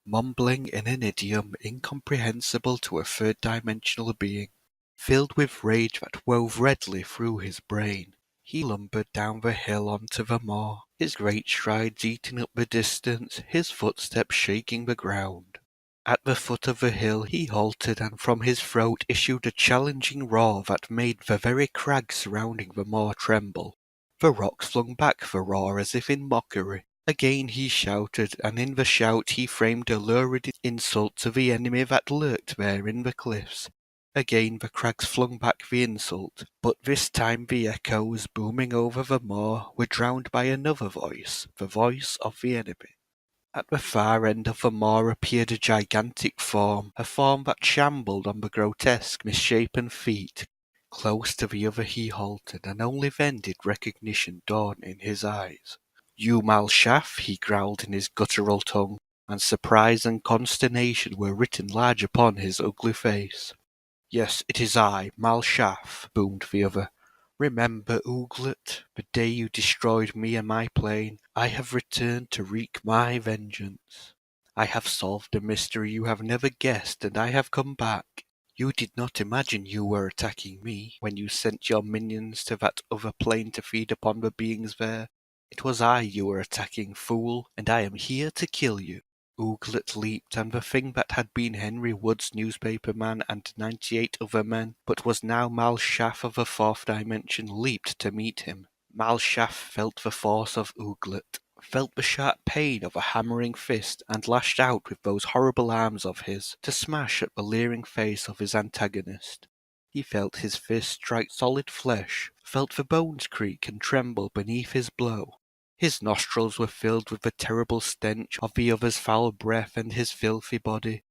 mumbling in an idiom incomprehensible to a third-dimensional being. Filled with rage that wove redly through his brain, he lumbered down the hill onto the moor, his great strides eating up the distance, his footsteps shaking the ground. At the foot of the hill he halted, and from his throat issued a challenging roar that made the very crags surrounding the moor tremble. The rocks flung back the roar as if in mockery. Again he shouted, and in the shout he framed a lurid insult to the enemy that lurked there in the cliffs. Again the crags flung back the insult, but this time the echoes, booming over the moor, were drowned by another voice, the voice of the enemy. At the far end of the moor appeared a gigantic form, a form that shambled on the grotesque, misshapen feet. Close to the other he halted, and only then did recognition dawn in his eyes. "You Malshaf," he growled in his guttural tongue, and surprise and consternation were written large upon his ugly face. "Yes, it is I, Malshaf," boomed the other. "Remember, Ooglet, the day you destroyed me and my plane. I have returned to wreak my vengeance. I have solved a mystery you have never guessed, and I have come back. You did not imagine you were attacking me when you sent your minions to that other plane to feed upon the beings there. It was I you were attacking, fool, and I am here to kill you." Ooglet leaped, and the thing that had been Henry Wood's newspaper man and 98 other men, but was now Malshaf of the fourth dimension, leaped to meet him. Malshaf felt the force of Ooglet, felt the sharp pain of a hammering fist, and lashed out with those horrible arms of his to smash at the leering face of his antagonist. He felt his fist strike solid flesh, felt the bones creak and tremble beneath his blow. His nostrils were filled with the terrible stench of the other's foul breath and his filthy body.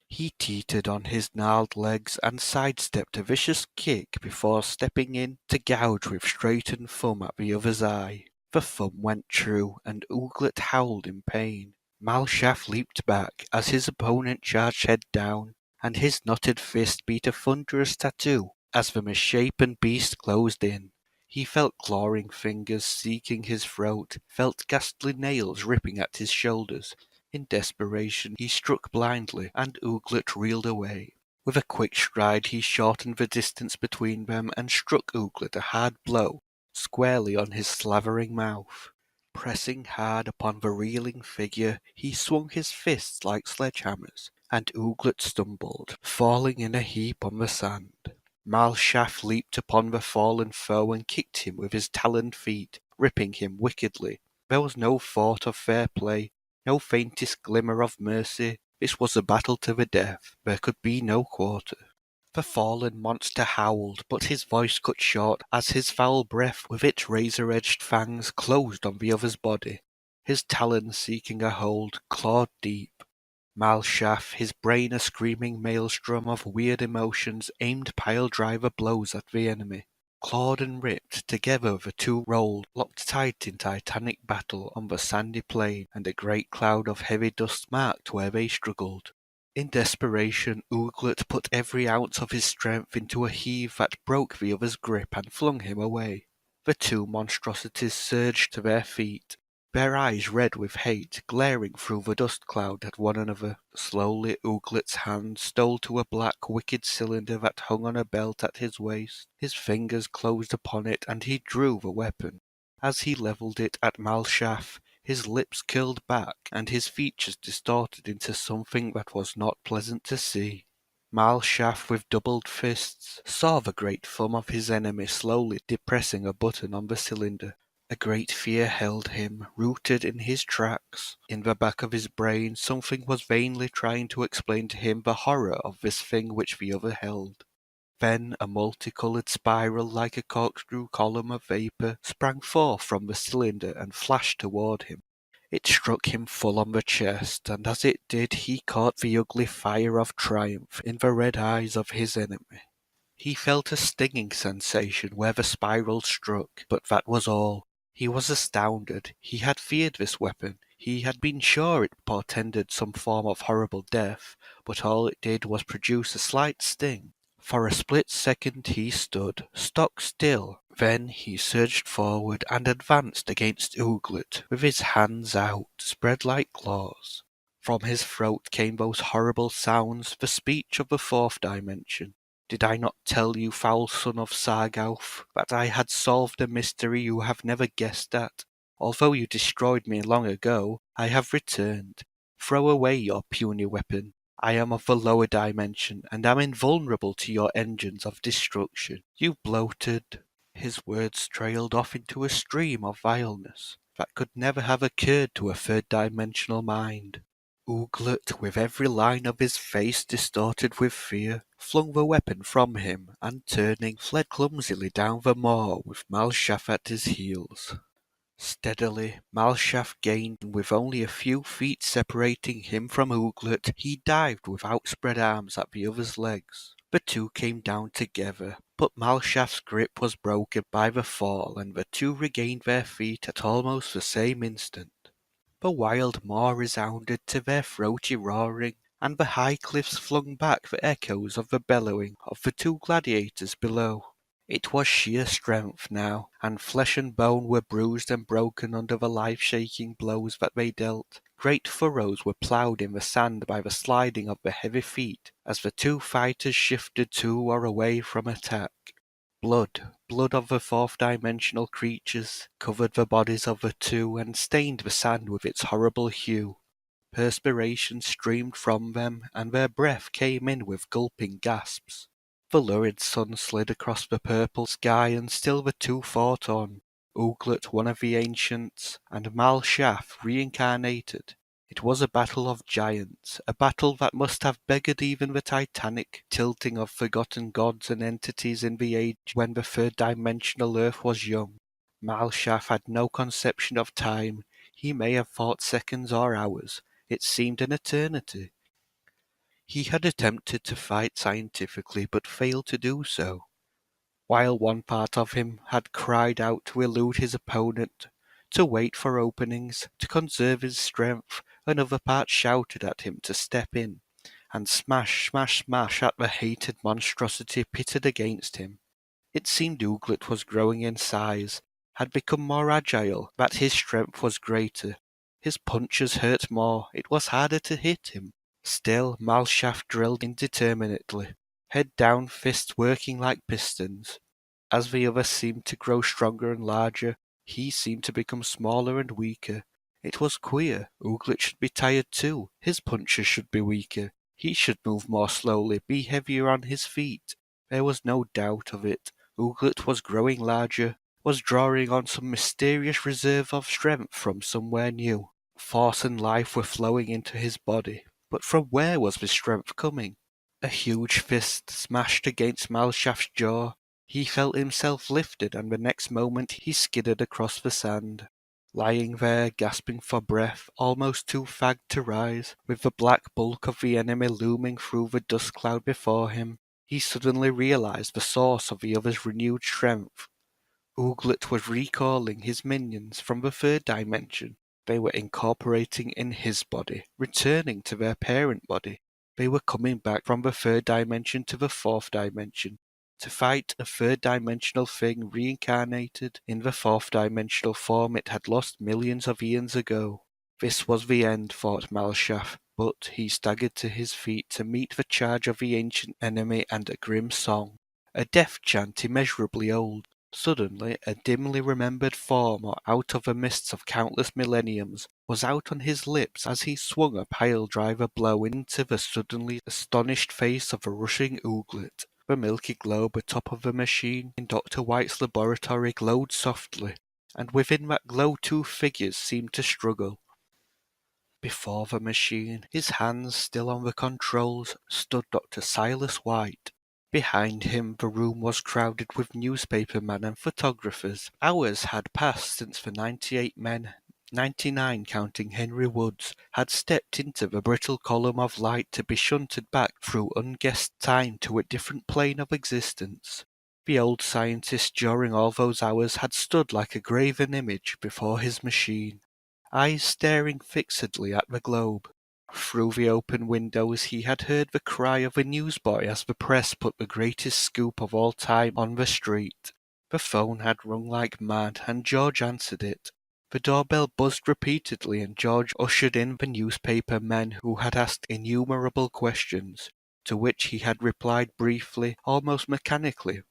He teetered on his gnarled legs and sidestepped a vicious kick before stepping in to gouge with straightened thumb at the other's eye. The thumb went true, and Ooglet howled in pain. Malshaf leaped back as his opponent charged head down, and his knotted fist beat a thunderous tattoo as the misshapen beast closed in. He felt clawing fingers seeking his throat, felt ghastly nails ripping at his shoulders. In desperation he struck blindly, and Ooglet reeled away. With a quick stride he shortened the distance between them and struck Ooglet a hard blow squarely on his slavering mouth. Pressing hard upon the reeling figure, he swung his fists like sledgehammers, and Ooglet stumbled, falling in a heap on the sand. Malshaf leaped upon the fallen foe and kicked him with his taloned feet, ripping him wickedly. There was no thought of fair play, no faintest glimmer of mercy. This was a battle to the death. There could be no quarter. The fallen monster howled, but his voice cut short as his foul breath with its razor-edged fangs closed on the other's body. His talons seeking a hold, clawed deep. Malshaf, his brain a screaming maelstrom of weird emotions, aimed pile-driver blows at the enemy. Clawed and ripped, together the two rolled, locked tight in titanic battle on the sandy plain, and a great cloud of heavy dust marked where they struggled. In desperation, Ooglet put every ounce of his strength into a heave that broke the other's grip and flung him away. The two monstrosities surged to their feet, their eyes red with hate, glaring through the dust cloud at one another. Slowly Ooglet's hand stole to a black, wicked cylinder that hung on a belt at his waist. His fingers closed upon it, and he drew the weapon. As he levelled it at Malshaf, his lips curled back, and his features distorted into something that was not pleasant to see. Malshaf, with doubled fists, saw the great thumb of his enemy slowly depressing a button on the cylinder. A great fear held him, rooted in his tracks. In the back of his brain something was vainly trying to explain to him the horror of this thing which the other held. Then a multicoloured spiral like a corkscrew column of vapour sprang forth from the cylinder and flashed toward him. It struck him full on the chest, and as it did he caught the ugly fire of triumph in the red eyes of his enemy. He felt a stinging sensation where the spiral struck, but that was all. He was astounded. He had feared this weapon. He had been sure it portended some form of horrible death, but all it did was produce a slight sting. For a split second he stood, stock still. Then he surged forward and advanced against Ooglet, with his hands out, spread like claws. From his throat came those horrible sounds, the speech of the fourth dimension. Did I not tell you, foul son of Sargauth, that I had solved a mystery you have never guessed at? Although you destroyed me long ago, I have returned. Throw away your puny weapon. I am of the lower dimension, and am invulnerable to your engines of destruction. You bloated. His words trailed off into a stream of vileness that could never have occurred to a third-dimensional mind. Ooglet, with every line of his face distorted with fear, flung the weapon from him, and turning, fled clumsily down the moor with Malshaf at his heels. Steadily Malshaf gained, and with only a few feet separating him from Ooglet, he dived with outspread arms at the other's legs. The two came down together, but Malshaf's grip was broken by the fall, and the two regained their feet at almost the same instant. The wild moor resounded to their throaty roaring, and the high cliffs flung back the echoes of the bellowing of the two gladiators below. It was sheer strength now, and flesh and bone were bruised and broken under the life-shaking blows that they dealt. Great furrows were ploughed in the sand by the sliding of the heavy feet as the two fighters shifted to or away from attack. Blood of the fourth-dimensional creatures, covered the bodies of the two and stained the sand with its horrible hue. Perspiration streamed from them, and their breath came in with gulping gasps. The lurid sun slid across the purple sky, and still the two fought on. Ooglet, one of the ancients, and Malshaf, reincarnated. It was a battle of giants, a battle that must have beggared even the titanic tilting of forgotten gods and entities in the age when the third-dimensional earth was young. Malshaf had no conception of time. He may have fought seconds or hours. It seemed an eternity. He had attempted to fight scientifically, but failed to do so. While one part of him had cried out to elude his opponent, to wait for openings, to conserve his strength, another part shouted at him to step in, and smash, smash, smash at the hated monstrosity pitted against him. It seemed Ooglet was growing in size, had become more agile, that his strength was greater. His punches hurt more, it was harder to hit him. Still Malshaf drilled indeterminately, head down, fists working like pistons. As the other seemed to grow stronger and larger, he seemed to become smaller and weaker. It was queer. Ooglet should be tired too. His punches should be weaker. He should move more slowly, be heavier on his feet. There was no doubt of it. Ooglet was growing larger, was drawing on some mysterious reserve of strength from somewhere new. Force and life were flowing into his body. But from where was this strength coming? A huge fist smashed against Malshaf's jaw. He felt himself lifted, and the next moment he skidded across the sand. Lying there, gasping for breath, almost too fagged to rise, with the black bulk of the enemy looming through the dust cloud before him, he suddenly realized the source of the other's renewed strength. Ooglet was recalling his minions from the third dimension. They were incorporating in his body, returning to their parent body. They were coming back from the third dimension to the fourth dimension, to fight a third-dimensional thing reincarnated in the fourth-dimensional form it had lost millions of eons ago. This was the end, thought Malshaf, but he staggered to his feet to meet the charge of the ancient enemy and a grim song, a death chant immeasurably old. Suddenly, a dimly remembered form out of the mists of countless millenniums was out on his lips as he swung a pile-driver blow into the suddenly astonished face of a rushing Ooglet. The milky globe atop of the machine in Dr. White's laboratory glowed softly, and within that glow two figures seemed to struggle. Before the machine, his hands still on the controls, stood Dr. Silas White. Behind him the room was crowded with newspapermen and photographers. Hours had passed since the 98 men, 99 counting Henry Woods, had stepped into the brittle column of light to be shunted back through unguessed time to a different plane of existence. The old scientist during all those hours had stood like a graven image before his machine, eyes staring fixedly at the globe. Through the open windows he had heard the cry of a newsboy as the press put the greatest scoop of all time on the street. The phone had rung like mad, and George answered it. The doorbell buzzed repeatedly and George ushered in the newspaper men who had asked innumerable questions, to which he had replied briefly, almost mechanically.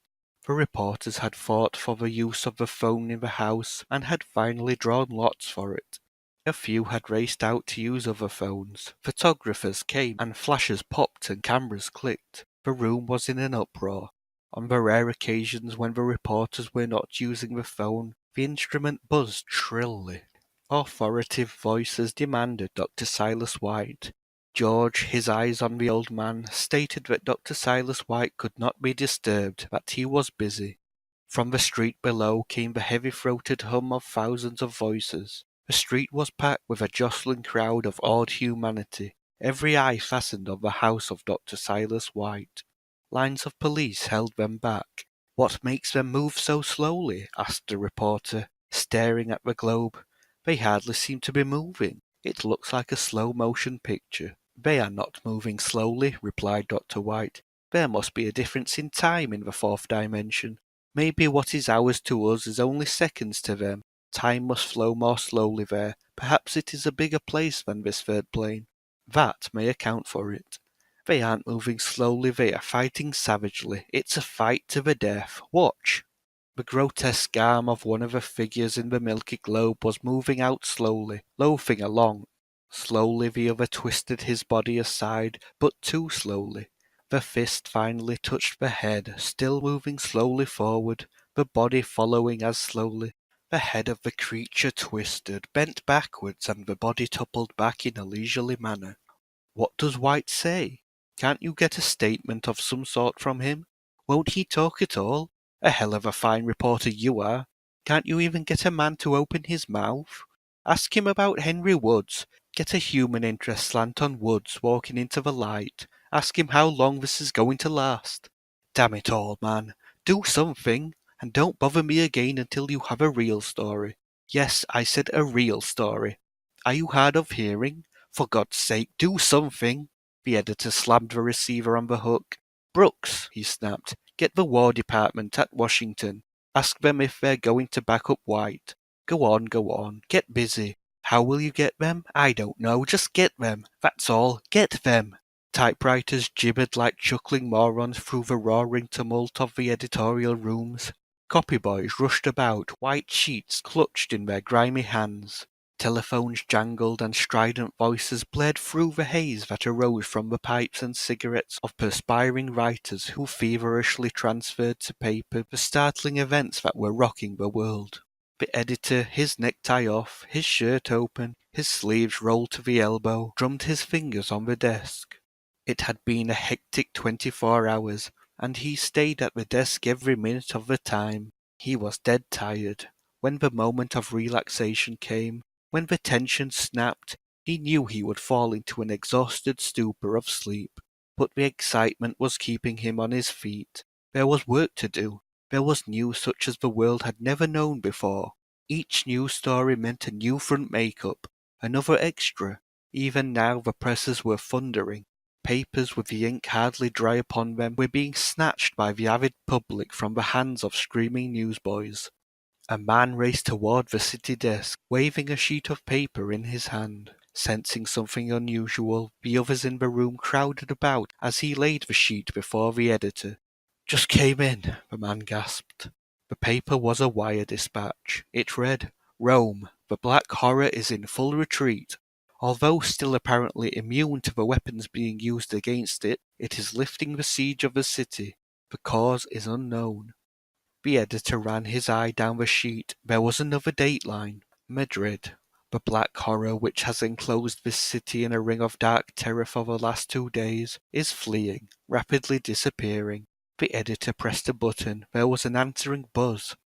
The reporters had fought for the use of the phone in the house and had finally drawn lots for it. A few had raced out to use other phones. Photographers came and flashes popped and cameras clicked. The room was in an uproar. On the rare occasions when the reporters were not using the phone, the instrument buzzed shrilly. Authoritative voices demanded Dr. Silas White. George, his eyes on the old man, stated that Dr. Silas White could not be disturbed, that he was busy. From the street below came the heavy-throated hum of thousands of voices. The street was packed with a jostling crowd of awed humanity, every eye fastened on the house of Dr. Silas White. Lines of police held them back. "What makes them move so slowly?" asked the reporter, staring at the globe. "They hardly seem to be moving. It looks like a slow-motion picture." "They are not moving slowly," replied Dr. White. "There must be a difference in time in the fourth dimension. Maybe what is hours to us is only seconds to them. Time must flow more slowly there. Perhaps it is a bigger place than this third plane. That may account for it. They aren't moving slowly, they are fighting savagely. It's a fight to the death. Watch!" The grotesque arm of one of the figures in the milky globe was moving out slowly, loafing along. Slowly the other twisted his body aside, but too slowly. The fist finally touched the head, still moving slowly forward, the body following as slowly. The head of the creature twisted, bent backwards, and the body toppled back in a leisurely manner. "What does White say? Can't you get a statement of some sort from him? Won't he talk at all? A hell of a fine reporter you are. Can't you even get a man to open his mouth? Ask him about Henry Woods. Get a human interest slant on Woods walking into the light. Ask him how long this is going to last. Damn it all, man. Do something, and don't bother me again until you have a real story. Yes, I said a real story. Are you hard of hearing? For God's sake, do something!" The editor slammed the receiver on the hook. "Brooks," he snapped, "get the War Department at Washington. Ask them if they're going to back up White. Go on, get busy. How will you get them? I don't know, just get them. That's all, get them." Typewriters gibbered like chuckling morons through the roaring tumult of the editorial rooms. Copyboys rushed about, white sheets clutched in their grimy hands. Telephones jangled and strident voices blared through the haze that arose from the pipes and cigarettes of perspiring writers who feverishly transferred to paper the startling events that were rocking the world. The editor, his necktie off, his shirt open, his sleeves rolled to the elbow, drummed his fingers on the desk. It had been a hectic 24 hours, and he stayed at the desk every minute of the time. He was dead tired. When the moment of relaxation came, when the tension snapped, he knew he would fall into an exhausted stupor of sleep. But the excitement was keeping him on his feet. There was work to do. There was news such as the world had never known before. Each news story meant a new front makeup, another extra. Even now the presses were thundering. Papers with the ink hardly dry upon them were being snatched by the avid public from the hands of screaming newsboys. A man raced toward the city desk, waving a sheet of paper in his hand. Sensing something unusual, the others in the room crowded about as he laid the sheet before the editor. "Just came in," the man gasped. The paper was a wire dispatch. It read, "Rome, the Black Horror is in full retreat. Although still apparently immune to the weapons being used against it, it is lifting the siege of the city. The cause is unknown." The editor ran his eye down the sheet. There was another dateline. Madrid. The Black Horror, which has enclosed this city in a ring of dark terror for the last 2 days, is fleeing, rapidly disappearing. The editor pressed a button. There was an answering buzz.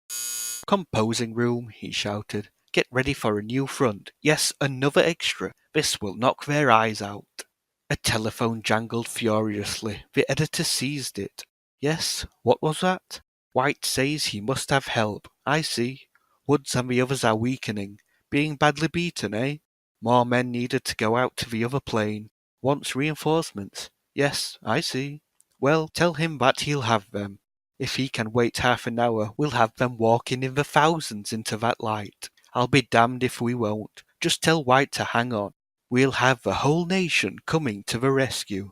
"Composing room," he shouted. "Get ready for a new front. Yes, another extra. This will knock their eyes out." A telephone jangled furiously. The editor seized it. "Yes, what was that?" "White says he must have help. I see. Woods and the others are weakening. Being badly beaten, eh? More men needed to go out to the other plane. Wants reinforcements. Yes, I see. Well, tell him that he'll have them. If he can wait half an hour, we'll have them walking in the thousands into that light. I'll be damned if we won't. Just tell White to hang on. We'll have the whole nation coming to the rescue."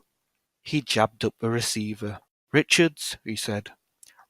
He jabbed up the receiver. "Richards," he said,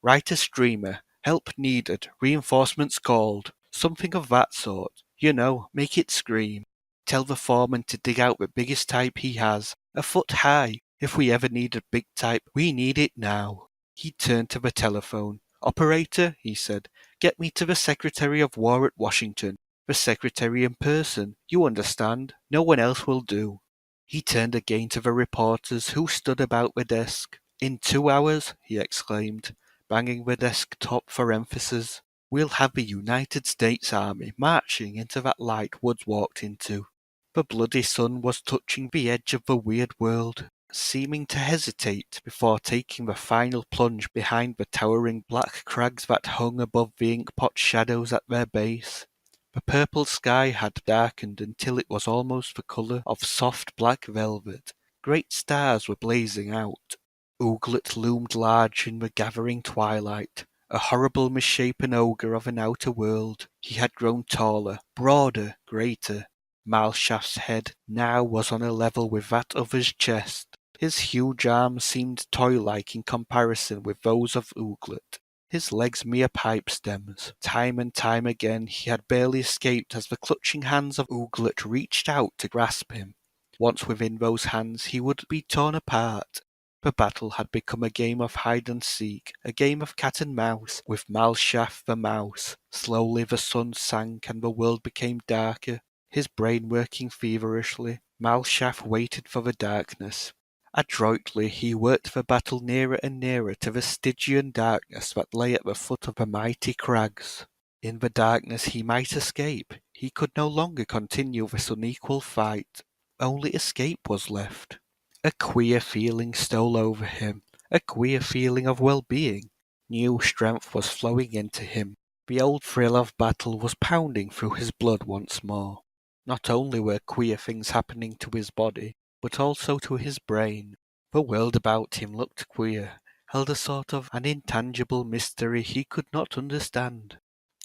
"write a streamer. Help needed. Reinforcements called. Something of that sort. You know, make it scream. Tell the foreman to dig out the biggest type he has, a foot high. If we ever need a big type, we need it now." He turned to the telephone. "Operator," he said, "get me to the Secretary of War at Washington. The Secretary in person, you understand. No one else will do." He turned again to the reporters who stood about the desk. "In 2 hours," he exclaimed, banging the desk top for emphasis, "we'll have the United States Army marching into that light Woods walked into." The bloody sun was touching the edge of the weird world, seeming to hesitate before taking the final plunge behind the towering black crags that hung above the ink-pot shadows at their base. The purple sky had darkened until it was almost the colour of soft black velvet. Great stars were blazing out. Ooglet loomed large in the gathering twilight, a horrible misshapen ogre of an outer world. He had grown taller, broader, greater. Malshaft's head now was on a level with that of his chest. His huge arms seemed toy-like in comparison with those of Ooglet. His legs mere pipe stems. Time and time again he had barely escaped as the clutching hands of Ooglet reached out to grasp him. Once within those hands he would be torn apart. The battle had become a game of hide-and-seek, a game of cat-and-mouse, with Malshaft the mouse. Slowly the sun sank and the world became darker. His brain working feverishly, Malshaft waited for the darkness. Adroitly he worked the battle nearer and nearer to the Stygian darkness that lay at the foot of the mighty crags. In the darkness he might escape. He could no longer continue this unequal fight. Only escape was left. A queer feeling stole over him, a queer feeling of well-being. New strength was flowing into him. The old thrill of battle was pounding through his blood once more. Not only were queer things happening to his body, but also to his brain. The world about him looked queer, held a sort of an intangible mystery he could not understand.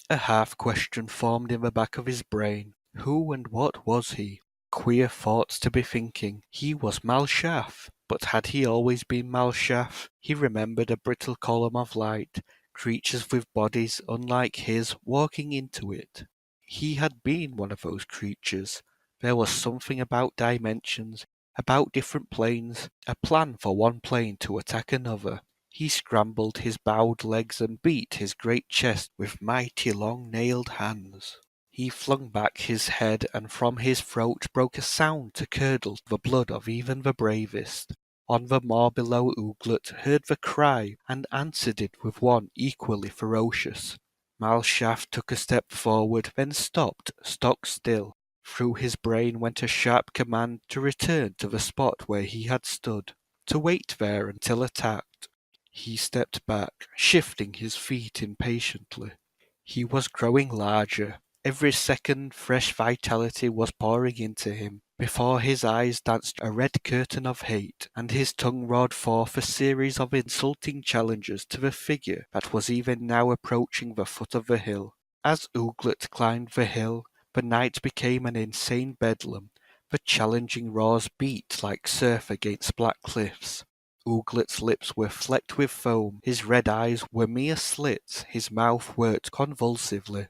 A half-question formed in the back of his brain. Who and what was he? Queer thoughts to be thinking. He was Malshaft. But had he always been Malshaft? He remembered a brittle column of light, creatures with bodies unlike his walking into it. He had been one of those creatures. There was something about dimensions, about different planes, a plan for one plane to attack another. He scrambled his bowed legs and beat his great chest with mighty long-nailed hands. He flung back his head, and from his throat broke a sound to curdle the blood of even the bravest. On the moor below Ooglet heard the cry, and answered it with one equally ferocious. Malshaft took a step forward, then stopped, stock still. Through his brain went a sharp command to return to the spot where he had stood, to wait there until attacked. He stepped back, shifting his feet impatiently. He was growing larger. Every second fresh vitality was pouring into him. Before his eyes danced a red curtain of hate, and his tongue roared forth a series of insulting challenges to the figure that was even now approaching the foot of the hill. As Ooglet climbed the hill, the night became an insane bedlam. The challenging roars beat like surf against black cliffs. Ooglet's lips were flecked with foam, his red eyes were mere slits, his mouth worked convulsively.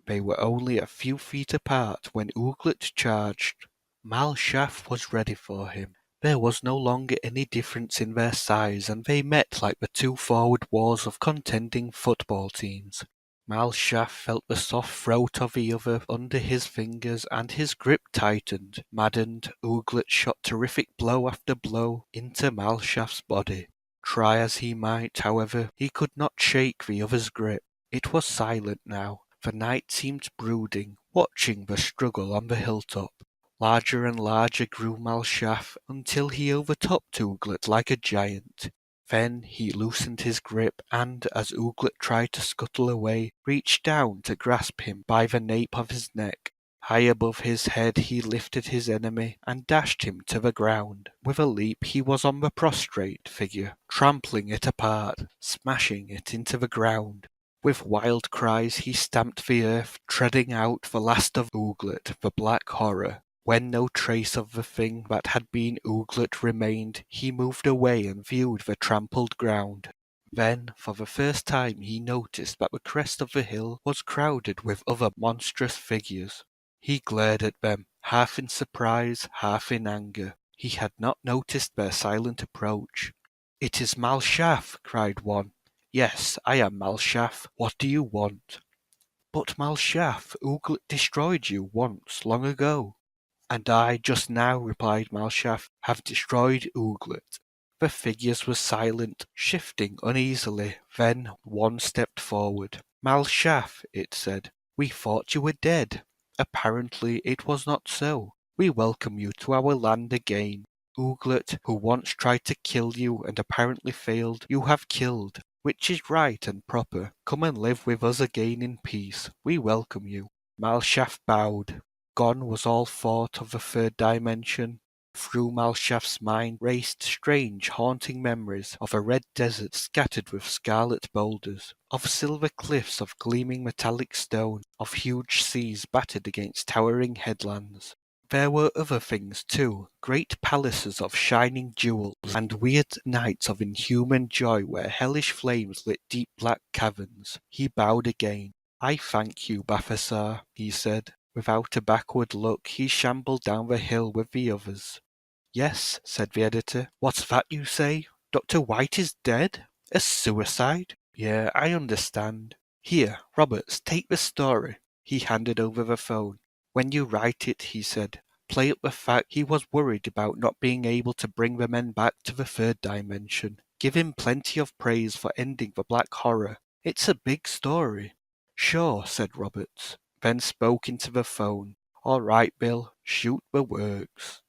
They were only a few feet apart when Ooglet charged. Malshaft was ready for him. There was no longer any difference in their size, and they met like the two forward walls of contending football teams. Malshaft felt the soft throat of the other under his fingers, and his grip tightened. Maddened, Ooglet shot terrific blow after blow into Malshaft's body. Try as he might, however, he could not shake the other's grip. It was silent now. The night seemed brooding, watching the struggle on the hilltop. Larger and larger grew Malshaft until he overtopped Ooglet like a giant. Then he loosened his grip and, as Ooglet tried to scuttle away, reached down to grasp him by the nape of his neck. High above his head he lifted his enemy and dashed him to the ground. With a leap he was on the prostrate figure, trampling it apart, smashing it into the ground. With wild cries he stamped the earth, treading out the last of Ooglet, the black horror. When no trace of the thing that had been Ooglet remained, he moved away and viewed the trampled ground. Then, for the first time, he noticed that the crest of the hill was crowded with other monstrous figures. He glared at them, half in surprise, half in anger. He had not noticed their silent approach. "It is Malshaf!" cried one. "Yes, I am Malshaf. What do you want?" "But Malshaf, Ooglet destroyed you once, long ago." "And I, just now," replied Malshaf, "have destroyed Ooglet." The figures were silent, shifting uneasily. Then one stepped forward. "Malshaf," it said, "we thought you were dead. Apparently it was not so. We welcome you to our land again. Ooglet, who once tried to kill you and apparently failed, you have killed, which is right and proper. Come and live with us again in peace. We welcome you." Malshaf bowed. Gone was all thought of the third dimension. Through Malshaf's mind raced strange, haunting memories of a red desert scattered with scarlet boulders, of silver cliffs of gleaming metallic stone, of huge seas battered against towering headlands. There were other things too, great palaces of shining jewels, and weird nights of inhuman joy where hellish flames lit deep black caverns. He bowed again. "I thank you, Balthasar," he said. Without a backward look he shambled down the hill with the others. "Yes," said the editor. "What's that you say? Dr. White is dead? A suicide? Yeah, I understand. Here, Roberts, take the story." He handed over the phone. "When you write it," he said, "play up the fact he was worried about not being able to bring the men back to the third dimension. Give him plenty of praise for ending the black horror. It's a big story." "Sure," said Roberts, then spoke into the phone. "All right, Bill, shoot the works."